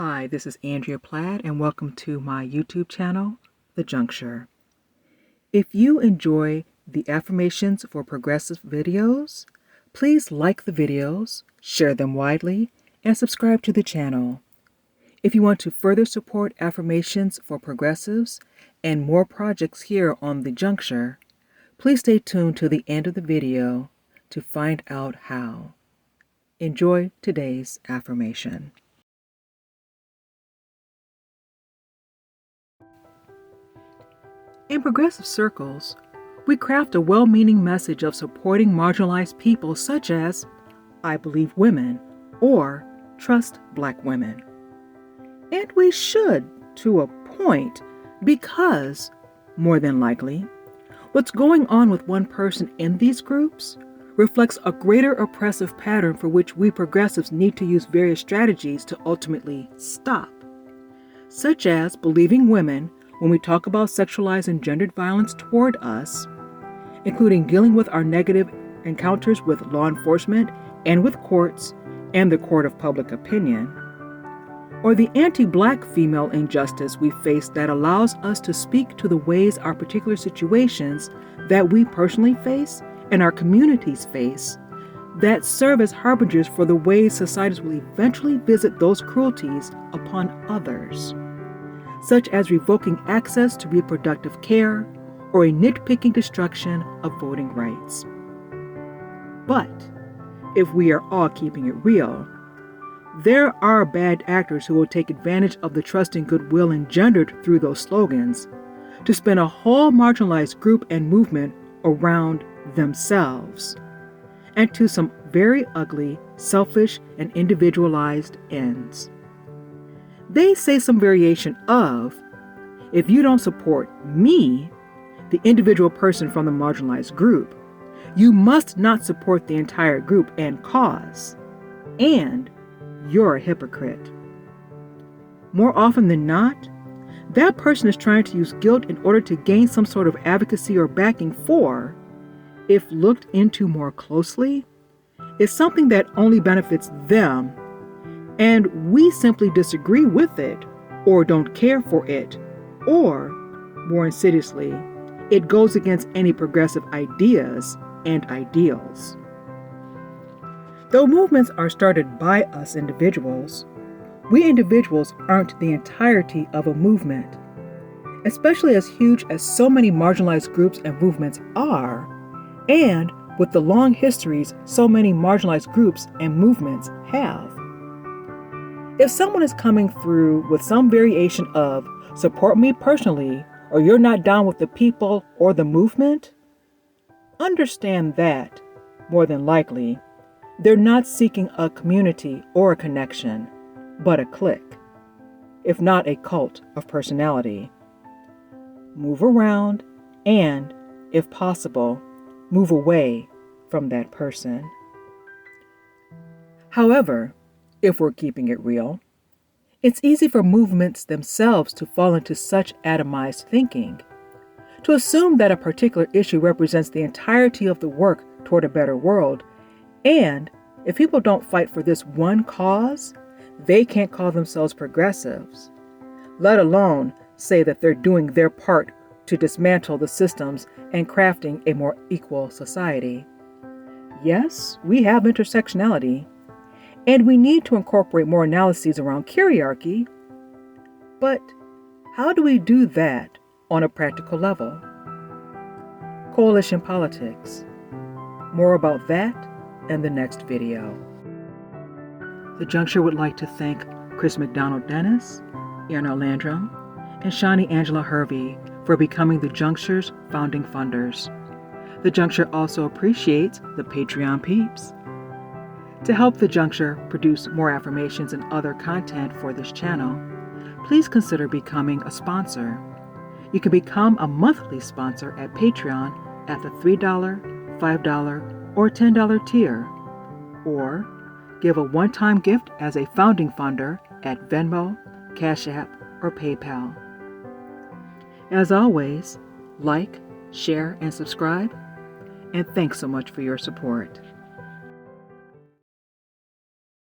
Hi, this is Andrea Platt, and welcome to my YouTube channel, The Juncture. If you enjoy the Affirmations for Progressive videos, please like the videos, share them widely, and subscribe to the channel. If you want to further support Affirmations for Progressives and more projects here on The Juncture, please stay tuned to the end of the video to find out how. Enjoy today's affirmation. In progressive circles, we craft a well-meaning message of supporting marginalized people such as, I believe women, or trust Black women. And we should, to a point, because, more than likely, what's going on with one person in these groups reflects a greater oppressive pattern for which we progressives need to use various strategies to ultimately stop, such as believing women when we talk about sexualized and gendered violence toward us, including dealing with our negative encounters with law enforcement and with courts and the court of public opinion, or the anti-Black female injustice we face that allows us to speak to the ways our particular situations that we personally face and our communities face that serve as harbingers for the ways societies will eventually visit those cruelties upon others, such as revoking access to reproductive care or a nitpicking destruction of voting rights. But if we are all keeping it real, there are bad actors who will take advantage of the trust and goodwill engendered through those slogans to spin a whole marginalized group and movement around themselves and to some very ugly, selfish, and individualized ends. They say some variation of, if you don't support me, the individual person from the marginalized group, you must not support the entire group and cause, and you're a hypocrite. More often than not, that person is trying to use guilt in order to gain some sort of advocacy or backing for, if looked into more closely, is something that only benefits them, and we simply disagree with it or don't care for it, or, more insidiously, it goes against any progressive ideas and ideals. Though movements are started by us individuals, we individuals aren't the entirety of a movement. Especially as huge as so many marginalized groups and movements are, and with the long histories so many marginalized groups and movements have. If someone is coming through with some variation of support me personally or you're not down with the people or the movement, understand that, more than likely, they're not seeking a community or a connection, but a clique, if not a cult of personality. Move around and, if possible, move away from that person. However, if we're keeping it real, it's easy for movements themselves to fall into such atomized thinking, to assume that a particular issue represents the entirety of the work toward a better world, and if people don't fight for this one cause, they can't call themselves progressives, let alone say that they're doing their part to dismantle the systems and crafting a more equal society. Yes, we have intersectionality, and we need to incorporate more analyses around hierarchy, but how do we do that on a practical level? Coalition politics. More about that in the next video. The Juncture would like to thank Chris McDonald-Dennis, Aaron Landrum, and Shani Angela Hervey for becoming The Juncture's founding funders. The Juncture also appreciates the Patreon peeps. To help The Juncture produce more affirmations and other content for this channel, please consider becoming a sponsor. You can become a monthly sponsor at Patreon at the $3, $5, or $10 tier, or give a one-time gift as a founding funder at Venmo, CashApp, or PayPal. As always, like, share, and subscribe, and thanks so much for your support.